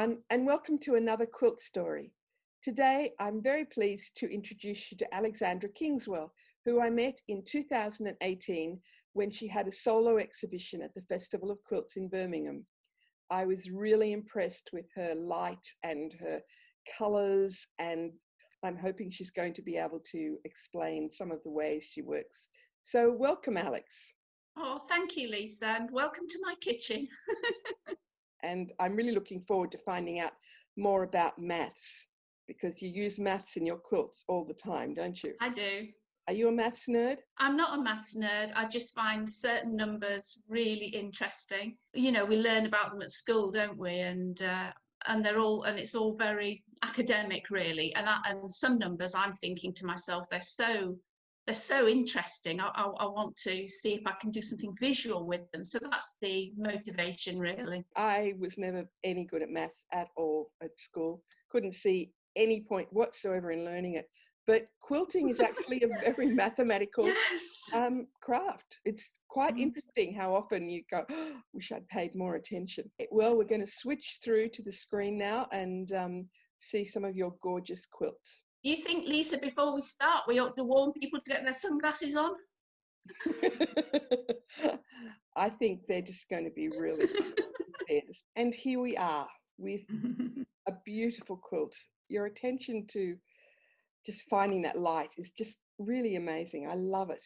everyone, and welcome to another quilt story. Today, I'm very pleased to introduce you to Alexandra Kingswell, who I met in 2018 when she had a solo exhibition at the Festival of Quilts in Birmingham. I was really impressed with her light and her colours, and I'm hoping she's going to be able to explain some of the ways she works. So welcome, Alex. Oh, thank you, Lisa, and welcome to my kitchen. And I'm really looking forward to finding out more about maths, because you use maths in your quilts all the time, don't you? I do. Are you a maths nerd? I'm not a maths nerd. I just find certain numbers really interesting. You know, we learn about them at school, don't we? And it's all very academic, really. And some numbers, I'm thinking to myself, they're so interesting. I want to see if I can do something visual with them. So that's the motivation, really. I was never any good at maths at all at school. Couldn't see any point whatsoever in learning it. But quilting is actually a very mathematical craft. It's quite interesting how often you go, oh, wish I'd paid more attention. Well, we're going to switch through to the screen now and see some of your gorgeous quilts. Do you think, Lisa, before we start, we ought to warn people to get their sunglasses on? I think they're just going to be really good. And here we are with a beautiful quilt. Your attention to just finding that light is just really amazing. I love it.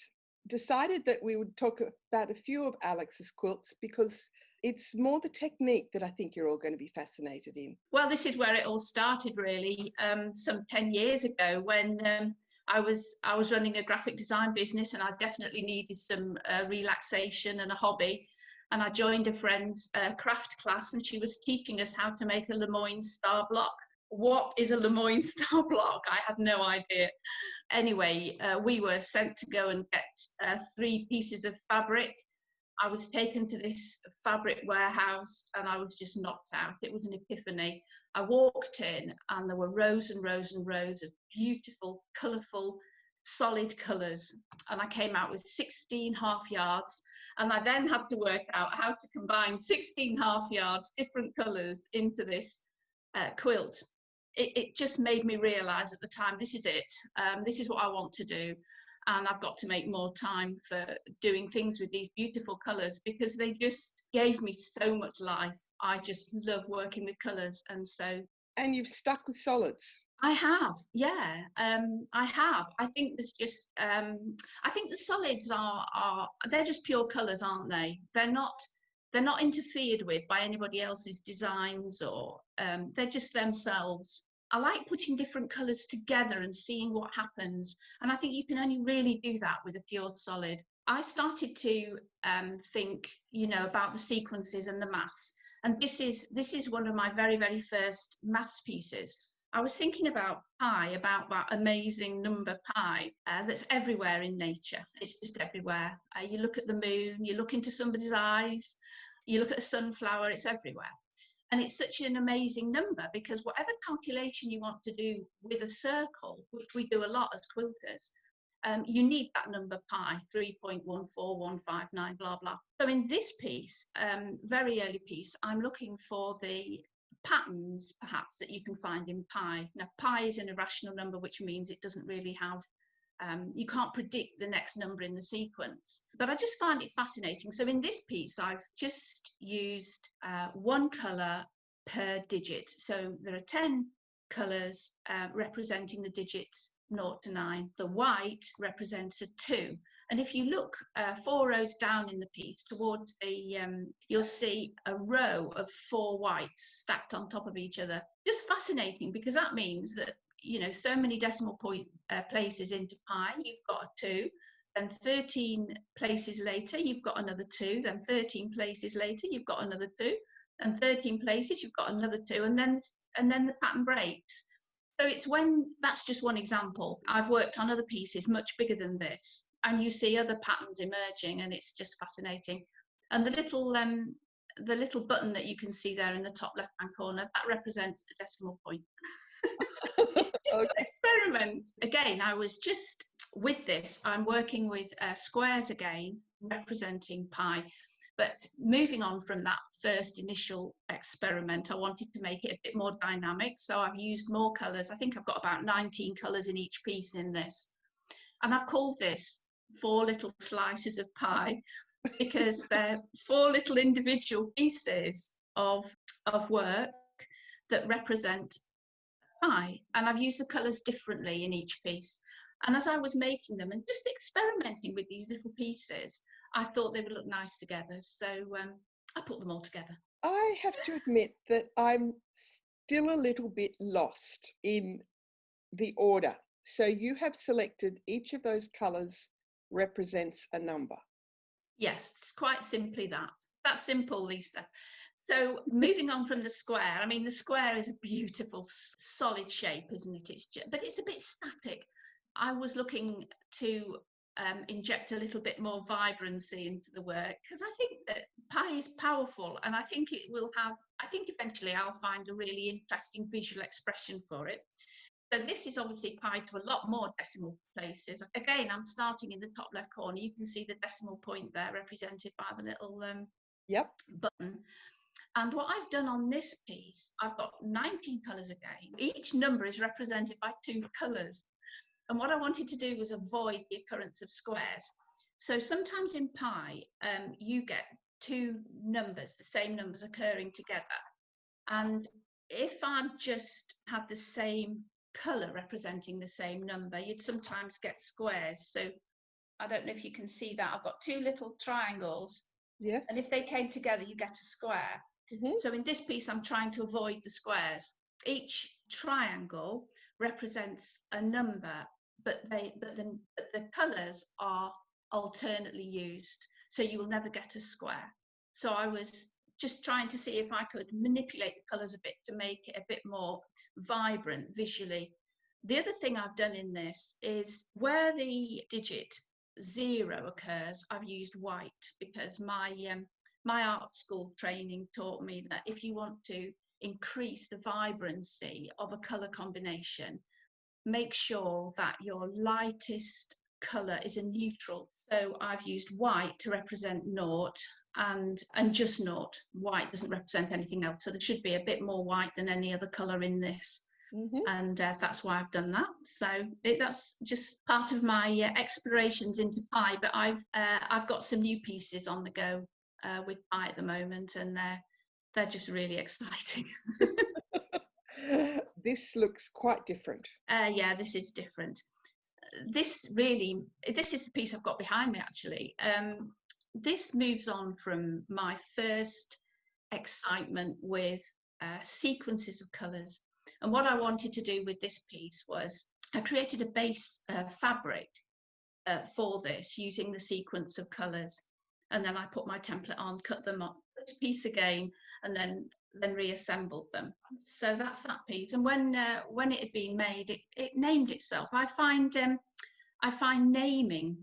Decided that we would talk about a few of Alex's quilts because it's more the technique that I think you're all going to be fascinated in. Well, this is where it all started, really, some 10 years ago when I was running a graphic design business, and I definitely needed some relaxation and a hobby. And I joined a friend's craft class, and she was teaching us how to make a Lemoyne star block. What is a Lemoyne star block? I had no idea. Anyway, we were sent to go and get 3 pieces of fabric. I was taken to this fabric warehouse and I was just knocked out. It was an epiphany. I walked in and there were rows and rows and rows of beautiful, colourful, solid colours. And I came out with 16 half yards. And I then had to work out how to combine 16 half yards, different colours, into this quilt. It just made me realise at the time, this is it. This is what I want to do. And I've got to make more time for doing things with these beautiful colours because they just gave me so much life. I just love working with colours. And you've stuck with solids. I have, yeah. I have. I think there's just, I think the solids they're just pure colours, aren't they? They're not interfered with by anybody else's designs or they're just themselves. I like putting different colours together and seeing what happens. And I think you can only really do that with a pure solid. I started to think, about the sequences and the maths. And this is one of my very, very first maths pieces. I was thinking about pi, about that amazing number pi that's everywhere in nature. It's just everywhere. You look at the moon, you look into somebody's eyes, you look at a sunflower, it's everywhere. And it's such an amazing number because whatever calculation you want to do with a circle, which we do a lot as quilters, you need that number pi, 3.14159, blah, blah. So in this piece, very early piece, I'm looking for the patterns, perhaps, that you can find in pi. Now, pi is an irrational number, which means it doesn't really have you can't predict the next number in the sequence. But I just find it fascinating. So in this piece, I've just used one colour per digit. So there are 10 colours representing the digits 0 to 9. The white represents a 2. And if you look 4 rows down in the piece towards the, you'll see a row of 4 whites stacked on top of each other. Just fascinating because that means that so many decimal point places into pi, you've got a 2, then 13 places later, you've got another 2, then 13 places later, you've got another 2, and 13 places, you've got another 2, and then the pattern breaks. So that's just one example. I've worked on other pieces much bigger than this, and you see other patterns emerging, and it's just fascinating. And the little button that you can see there in the top left-hand corner, that represents the decimal point. It's just an experiment. Again, I was just with this, I'm working with squares again, representing pi. But moving on from that first initial experiment, I wanted to make it a bit more dynamic. So I've used more colours. I think I've got about 19 colours in each piece in this. And I've called this 4 little slices of pie because they're 4 little individual pieces of work that represent pie. And I've used the colours differently in each piece. And as I was making them and just experimenting with these little pieces, I thought they would look nice together. So I put them all together. I have to admit that I'm still a little bit lost in the order. So you have selected each of those colours represents a number. Yes, it's quite simply that. That's simple, Lisa. So moving on from the square, I mean, the square is a beautiful, solid shape, isn't it? But it's a bit static. I was looking to inject a little bit more vibrancy into the work because I think that pie is powerful, and I think it will have, I think eventually I'll find a really interesting visual expression for it. So this is obviously pied to a lot more decimal places. Again, I'm starting in the top left corner. You can see the decimal point there represented by the little button. And what I've done on this piece, I've got 19 colours again. Each number is represented by 2 colours. And what I wanted to do was avoid the occurrence of squares. So sometimes in pie, you get 2 numbers, the same numbers occurring together. And if I just had the same colour representing the same number, you'd sometimes get squares. So I don't know if you can see that. I've got 2 little triangles. Yes. And if they came together, you get a square. So in this piece, I'm trying to avoid the squares. Each triangle represents a number, but the colours are alternately used, so you will never get a square. So I was just trying to see if I could manipulate the colours a bit to make it a bit more vibrant visually. The other thing I've done in this is where the digit 0 occurs, I've used white because my art school training taught me that if you want to increase the vibrancy of a colour combination, make sure that your lightest colour is a neutral. So I've used white to represent naught and just naught. White doesn't represent anything else, so there should be a bit more white than any other colour in this. And that's why I've done that. So that's just part of my explorations into pie, but I've got some new pieces on the go with pie at the moment, and they're just really exciting. This looks quite different. Yeah, this is different. This is the piece I've got behind me, actually. This moves on from my first excitement with sequences of colours. And what I wanted to do with this piece was I created a base fabric for this using the sequence of colours. And then I put my template on, cut them up, put a piece again, and then reassembled them. So that's that piece. And when it had been made, it named itself. I find naming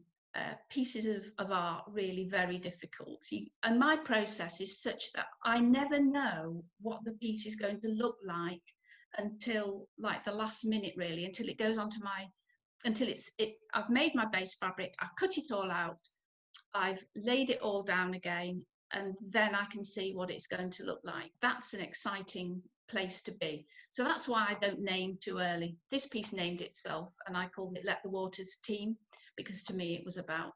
pieces of art really very difficult. And my process is such that I never know what the piece is going to look like until like the last minute, really, until it goes onto I've made my base fabric, I've cut it all out, I've laid it all down again, and then I can see what it's going to look like. That's an exciting place to be. So that's why I don't name too early. This piece named itself, and I called it Let the Waters Teem, because to me it was about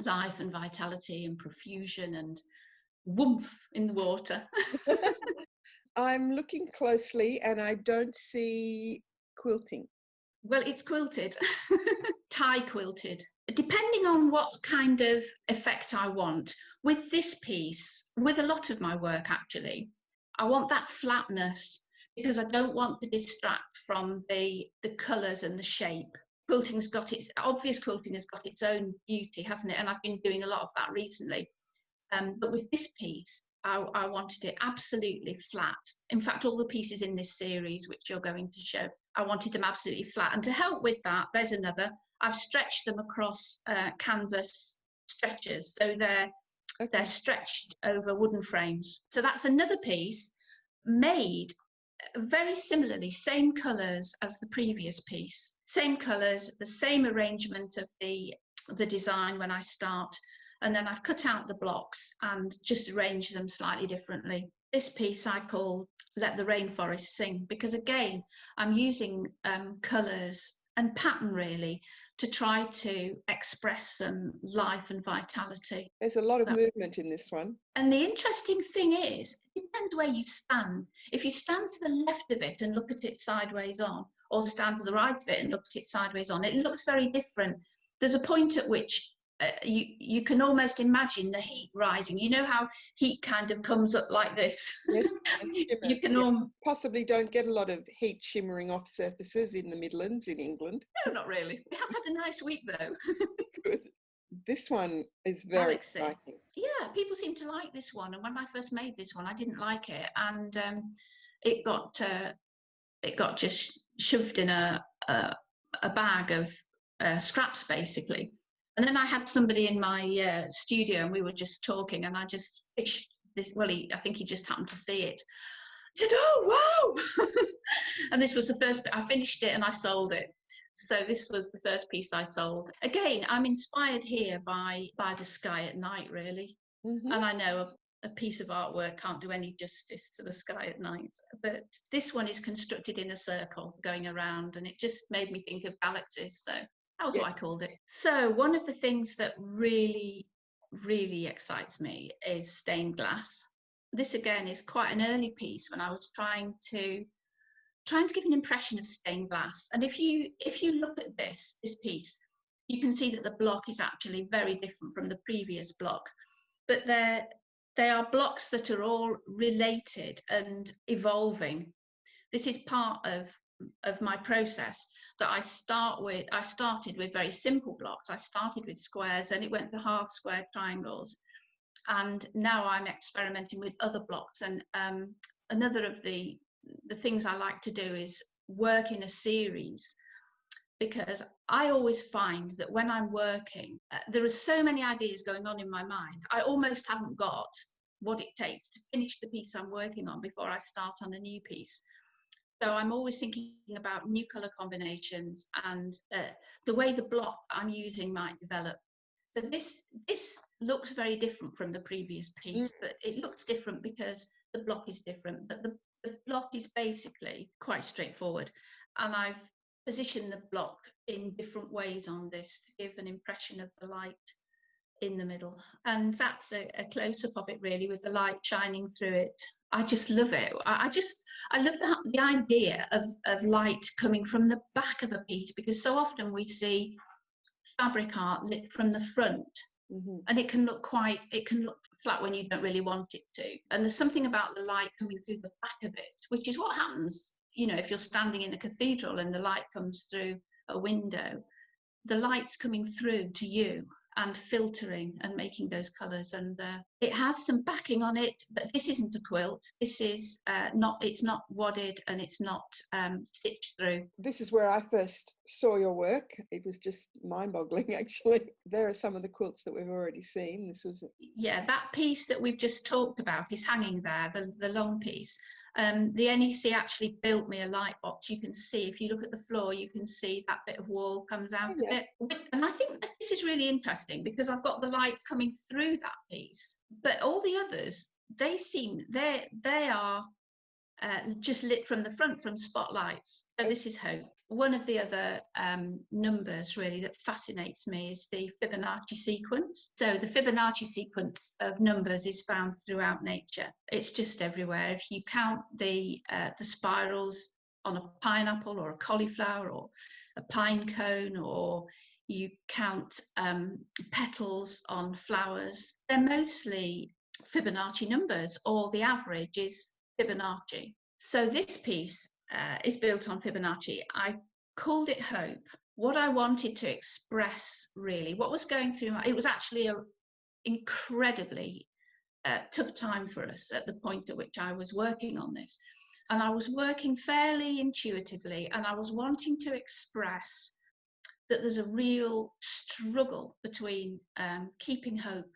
life and vitality and profusion and woomph in the water. I'm looking closely and I don't see quilting. Well, it's quilted, tie quilted. Depending on what kind of effect I want. With this piece, with a lot of my work actually, I want that flatness because I don't want to distract from the colours and the shape. Quilting has got its own beauty, hasn't it? And I've been doing a lot of that recently. But with this piece, I wanted it absolutely flat. In fact, all the pieces in this series, which you're going to show, I wanted them absolutely flat. And to help with that, there's another. I've stretched them across canvas stretchers, so they're stretched over wooden frames. So that's another piece made very similarly, same colours as the previous piece, same colours, the same arrangement of the design when I start. and then I've cut out the blocks and just arranged them slightly differently. This piece I call Let the Rainforest Sing, because again, I'm using colours and pattern really to try to express some life and vitality. There's a lot of movement in this one. And the interesting thing is, it depends where you stand. If you stand to the left of it and look at it sideways on, or stand to the right of it and look at it sideways on, it looks very different. There's a point at which you can almost imagine the heat rising. You know how heat kind of comes up like this? Yes, you can possibly don't get a lot of heat shimmering off surfaces in the Midlands in England. No, not really. We have had a nice week though. Good. This one is very exciting. Yeah, people seem to like this one, and when I first made this one I didn't like it, and it got just shoved in a bag of scraps basically. And then I had somebody in my studio, and we were just talking, and I just fished this. Well, I think he just happened to see it. He said, "Oh, wow!" And this was the first. I finished it and I sold it. So this was the first piece I sold. Again, I'm inspired here by the sky at night, really. And I know a piece of artwork can't do any justice to the sky at night, but this one is constructed in a circle going around, and it just made me think of galaxies. So that was what I called it. So one of the things that really, really excites me is stained glass. This again is quite an early piece when I was trying to give an impression of stained glass. And if you look at this piece, you can see that the block is actually very different from the previous block. But they are blocks that are all related and evolving. This is part of my process that I started with very simple blocks. I started with squares, and it went to half square triangles. And now I'm experimenting with other blocks. And another of the things I like to do is work in a series, because I always find that when I'm working, there are so many ideas going on in my mind. I almost haven't got what it takes to finish the piece I'm working on before I start on a new piece. So I'm always thinking about new colour combinations and the way the block that I'm using might develop. So this looks very different from the previous piece, but it looks different because the block is different. But the block is basically quite straightforward, and I've positioned the block in different ways on this to give an impression of the light in the middle. And that's a close-up of it really, with the light shining through it. I just love it. I love the idea of light coming from the back of a piece, because so often we see fabric art lit from the front, and it can look flat when you don't really want it to. And there's something about the light coming through the back of it, which is what happens, you know, if you're standing in a cathedral and the light comes through a window, the light's coming through to you and filtering and making those colours. And it has some backing on it, but this isn't a quilt. This is it's not wadded, and it's not stitched through. This is where I first saw your work. It was just mind-boggling, actually. There are some of the quilts that we've already seen. This was that piece that we've just talked about is hanging there, the long piece. The NEC actually built me a light box. You can see, if you look at the floor, you can see that bit of wall comes out of it. And I think this is really interesting, because I've got the light coming through that piece, but all the others, they are just lit from the front, from spotlights. So this is hope. One of the other numbers really that fascinates me is the Fibonacci sequence. So the Fibonacci sequence of numbers is found throughout nature. It's just everywhere. If you count the spirals on a pineapple or a cauliflower or a pine cone, or you count petals on flowers, they're mostly Fibonacci numbers, or the average is Fibonacci. So this piece is built on Fibonacci. I called it Hope. What I wanted to express, really, what was going through it was actually an incredibly tough time for us at the point at which I was working on this. And I was working fairly intuitively, and I was wanting to express that there's a real struggle between keeping hope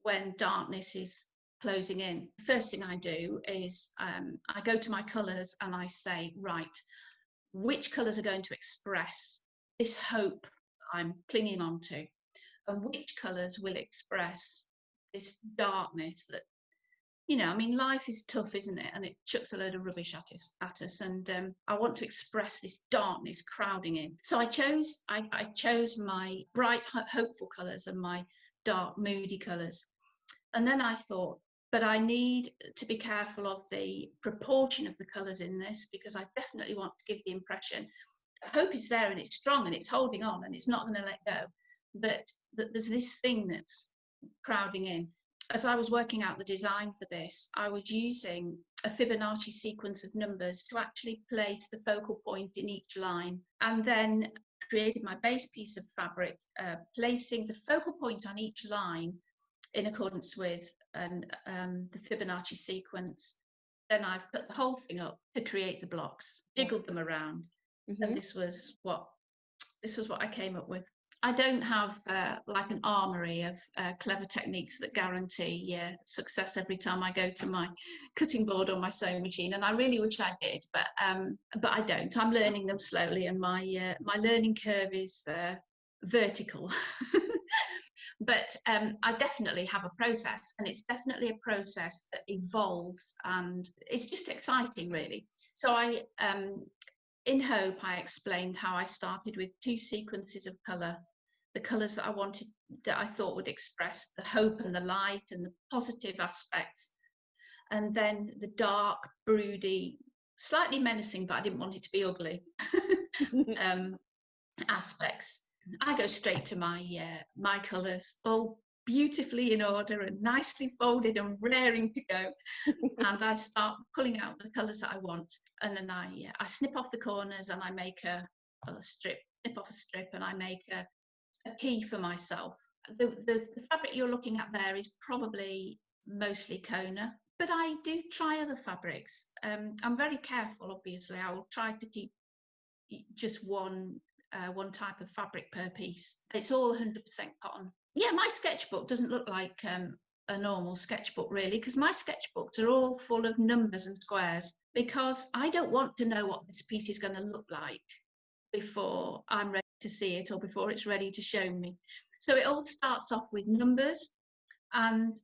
when darkness is closing in. The first thing I do is I go to my colours and I say, right, which colours are going to express this hope I'm clinging on to? and which colours will express this darkness that, you know, I mean, life is tough, isn't it? And it chucks a load of rubbish at us. And I want to express this darkness crowding in. So I chose my bright, hopeful colours and my dark, moody colours. And then I thought, but I need to be careful of the proportion of the colours in this, because I definitely want to give the impression that hope is there and it's strong and it's holding on and it's not going to let go. But that there's this thing that's crowding in. As I was working out the design for this, I was using a Fibonacci sequence of numbers to actually place the focal point in each line, and then created my base piece of fabric, placing the focal point on each line in accordance with the Fibonacci sequence. Then I've put the whole thing up to create the blocks, jiggled them around, and this was what I came up with. I don't have like an armory of clever techniques that guarantee success every time I go to my cutting board or my sewing machine, and I really wish I did, but I don't. I'm learning them slowly, and my learning curve is vertical. But I definitely have a process, and it's definitely a process that evolves, and it's just exciting, really. So in Hope, I explained how I started with 2 sequences of colour, the colours that I thought would express the hope and the light and the positive aspects, and then the dark, broody, slightly menacing, but I didn't want it to be ugly, aspects. I go straight to my colours, all beautifully in order and nicely folded and raring to go, and I start pulling out the colours that I want, and then I snip off the corners, and I make a strip, snip off a strip, and I make a key for myself. The fabric you're looking at there is probably mostly Kona, but I do try other fabrics. I'm very careful, obviously. I will try to keep just one type of fabric per piece. It's all 100% cotton. Yeah, my sketchbook doesn't look like a normal sketchbook, really, because my sketchbooks are all full of numbers and squares, because I don't want to know what this piece is going to look like before I'm ready to see it, or before it's ready to show me. So it all starts off with numbers and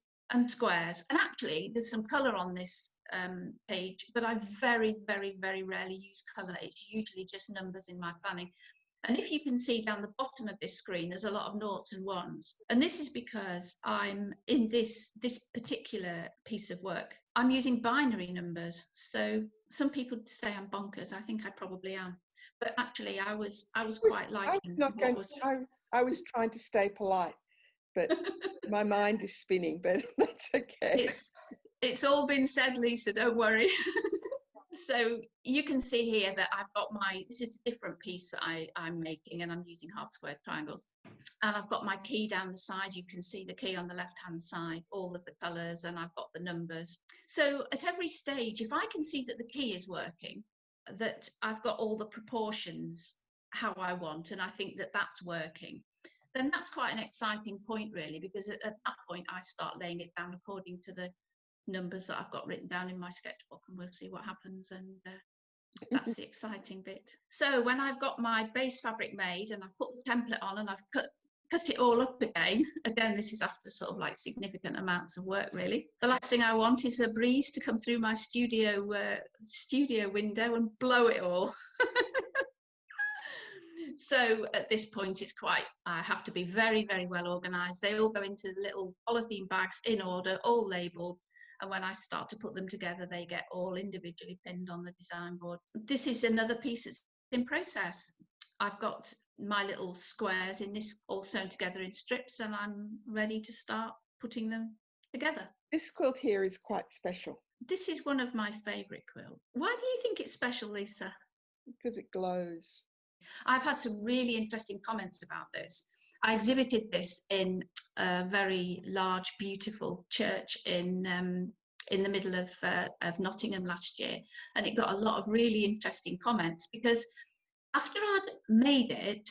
squares, and actually there's some colour on this page, but I very, very, very rarely use colour. It's usually just numbers in my planning. And if you can see down the bottom of this screen, there's a lot of noughts and ones. And this is because I'm in this particular piece of work, I'm using binary numbers. So some people say I'm bonkers. I think I probably am. But actually, I was quite liking what was... I was trying to stay polite, but my mind is spinning, but that's okay. It's all been said, Lisa, don't worry. So you can see here that I've got this is a different piece that I'm making, and I'm using half square triangles. And I've got my key down the side. You can see the key on the left-hand side, all of the colours, and I've got the numbers. So at every stage, if I can see that the key is working, that I've got all the proportions how I want, and I think that that's working, then that's quite an exciting point, really, because at that point I start laying it down according to the numbers that I've got written down in my sketchbook, and we'll see what happens. And that's the exciting bit. So when I've got my base fabric made, and I've put the template on, and I've cut it all up again, this is after sort of like significant amounts of work, really. The last thing I want is a breeze to come through my studio window and blow it all. So at this point, I have to be very, very well organized. They all go into little polythene bags in order, all labeled. And when I start to put them together, they get all individually pinned on the design board. This is another piece that's in process. I've got my little squares in this all sewn together in strips, and I'm ready to start putting them together. This quilt here is quite special. This is one of my favourite quilts. Why do you think it's special, Lisa? Because it glows. I've had some really interesting comments about this. I exhibited this in a very large, beautiful church in the middle of Nottingham last year, and it got a lot of really interesting comments, because after I'd made it,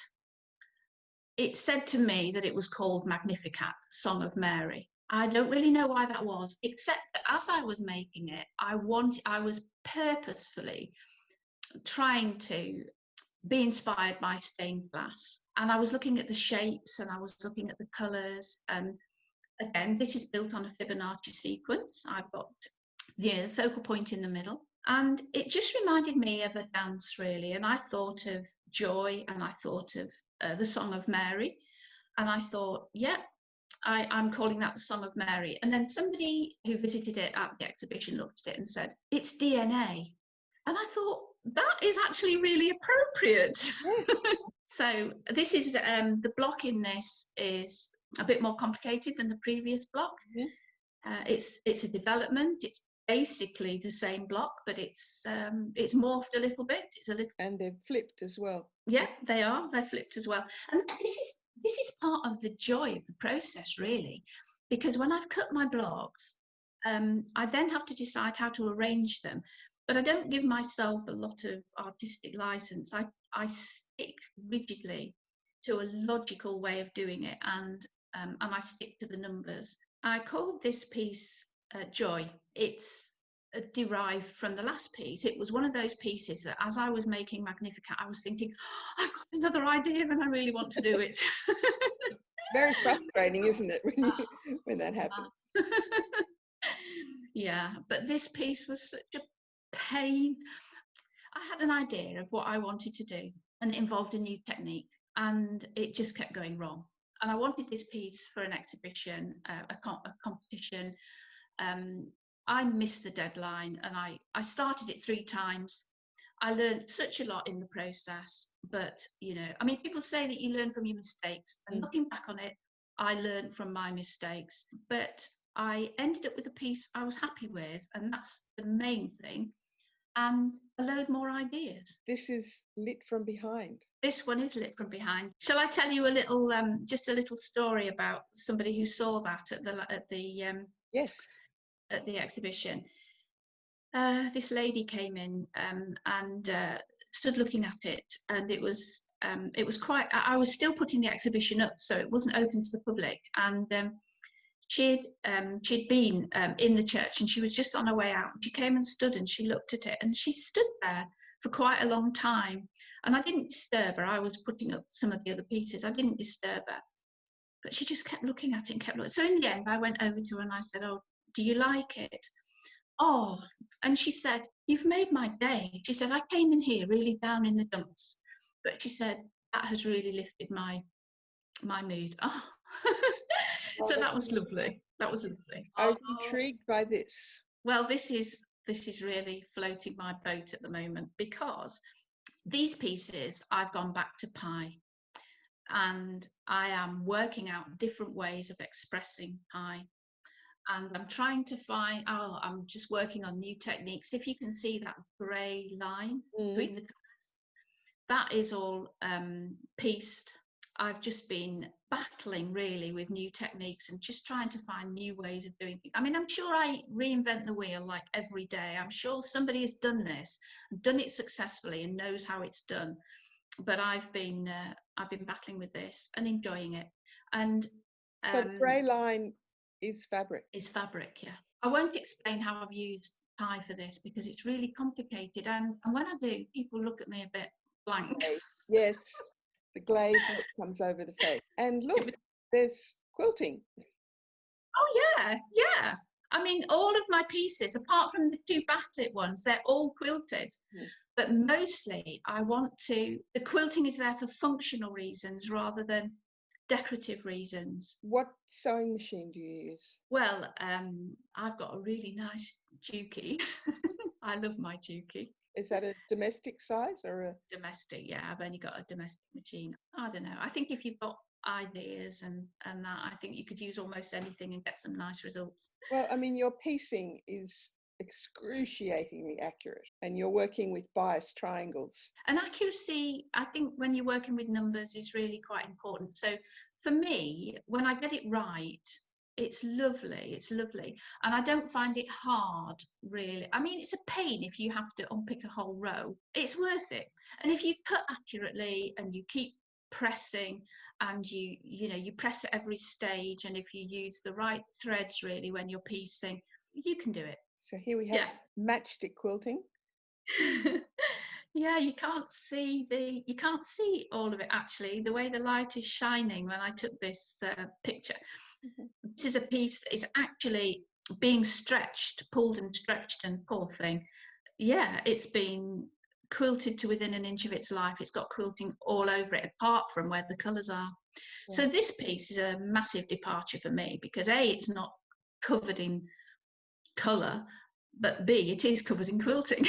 it said to me that it was called Magnificat, Song of Mary. I don't really know why that was, except that as I was making it, I was purposefully trying to be inspired by stained glass. And I was looking at the shapes and I was looking at the colours. And again, this is built on a Fibonacci sequence. I've got the focal point in the middle. And it just reminded me of a dance, really. And I thought of Joy, and I thought of the Song of Mary. And I thought, yeah, I'm calling that the Song of Mary. And then somebody who visited it at the exhibition looked at it and said, it's DNA. And I thought, that is actually really appropriate. Yes. So this is, the block in this is a bit more complicated than the previous block. Mm-hmm. It's a development. It's basically the same block, but it's morphed a little bit. It's a little, and they're flipped as well. Yeah, they are. They're flipped as well. And this is part of the joy of the process, really, because when I've cut my blocks, I then have to decide how to arrange them. But I don't give myself a lot of artistic license. I stick rigidly to a logical way of doing it, and I stick to the numbers. I called this piece Joy. It's derived from the last piece. It was one of those pieces that as I was making Magnificat, I was thinking, oh, I've got another idea and I really want to do it. Very frustrating, isn't it, when that happens? Yeah, but this piece was such a pain. I had an idea of what I wanted to do, and it involved a new technique, and it just kept going wrong. And I wanted this piece for an exhibition, a competition. I missed the deadline, and I started it 3 times. I learned such a lot in the process, but I mean, people say that you learn from your mistakes, and looking back on it, I learned from my mistakes. But I ended up with a piece I was happy with, and that's the main thing, and a load more ideas. This is lit from behind. This one is lit from behind. Shall I tell you a little, just a little story about somebody who saw that at the yes, at the exhibition? This lady came in and stood looking at it, and it was quite. I was still putting the exhibition up, so it wasn't open to the public, and she'd been in the church, and she was just on her way out. She came and stood, and she looked at it, and she stood there for quite a long time. And I didn't disturb her. I was putting up some of the other pieces. I didn't disturb her, but she just kept looking at it and kept looking. So in the end, I went over to her and I said, "Oh, do you like it?" "Oh," and she said, "You've made my day." She said, "I came in here really down in the dumps, but," she said, "that has really lifted my mood." Oh. So that was lovely. That was lovely. I was intrigued by this. Well, this is really floating my boat at the moment, because these pieces, I've gone back to pie, and I am working out different ways of expressing pie, and I'm trying to find, I'm just working on new techniques. If you can see that grey line between the colours, that is all pieced. I've just been battling really with new techniques and just trying to find new ways of doing things. I mean, I'm sure I reinvent the wheel like every day. I'm sure somebody has done this, done it successfully, and knows how it's done. But I've been battling with this and enjoying it. And so the grey line is fabric. Is fabric, yeah. I won't explain how I've used pie for this because it's really complicated. And when I do, people look at me a bit blank. Yes. The glaze that comes over the face. And look, there's quilting. Oh, yeah, yeah. I mean, all of my pieces, apart from the 2 backlit ones, they're all quilted. But mostly the quilting is there for functional reasons rather than decorative reasons. What sewing machine do you use? Well, I've got a really nice Juki. I love my Juki. Is that a domestic size or a domestic? Yeah, I've only got a domestic machine. I don't know. I think if you've got ideas and that, I think you could use almost anything and get some nice results. Well, I mean, your piecing is excruciatingly accurate, and you're working with biased triangles. And accuracy, I think when you're working with numbers, is really quite important. So for me, when I get it right, it's lovely, and I don't find it hard, really. I mean, it's a pain if you have to unpick a whole row. It's worth it. And if you cut accurately and you keep pressing, and you press at every stage, and if you use the right threads really when you're piecing, you can do it. So here we have matchstick quilting. Yeah, you can't see all of it actually. The way the light is shining when I took this picture. Mhm. This is a piece that is actually being stretched, pulled and stretched, and poor thing. Yeah, it's been quilted to within an inch of its life. It's got quilting all over it, apart from where the colours are. So Yes. this piece is a massive departure for me because A, it's not covered in colour, but B, it is covered in quilting.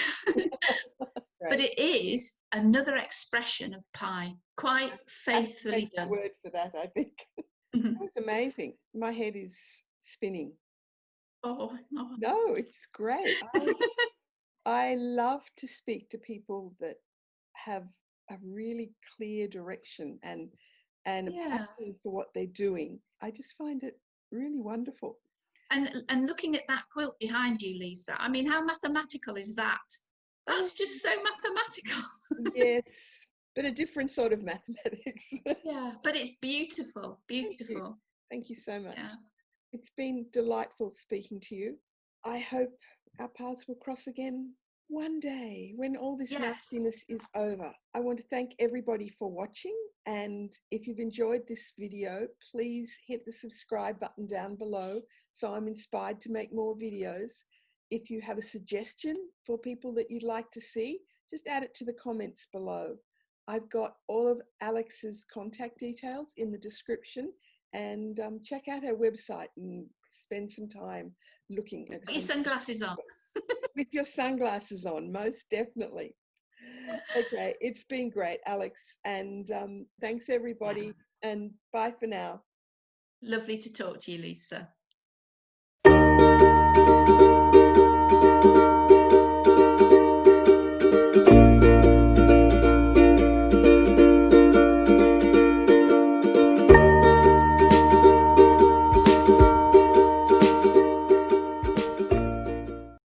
But Great. it is another expression of pie, quite I have to faithfully take your done. word for that, I think. That was amazing. My head is spinning. Oh, oh. No, it's great. I love to speak to people that have a really clear direction and a Yeah. passion for what they're doing. I just find it really wonderful. And looking at that quilt behind you, Lisa, I mean, how mathematical is that? Oh, That's just so mathematical. yes, but a different sort of mathematics. Yeah, but it's beautiful, Thank you. beautiful. Thank you so much. Yeah. It's been delightful speaking to you. I hope our paths will cross again one day when all this Yes. nastiness is over. I want to thank everybody for watching, and if you've enjoyed this video, please hit the subscribe button down below so I'm inspired to make more videos. If you have a suggestion for people that you'd like to see, just add it to the comments below. I've got all of Alex's contact details in the description, and check out her website and spend some time looking at Put your her sunglasses on. with your sunglasses on, most definitely. Okay, it's been great, Alex, and thanks Yeah. everybody, and bye for now. Lovely to talk to you, Lisa.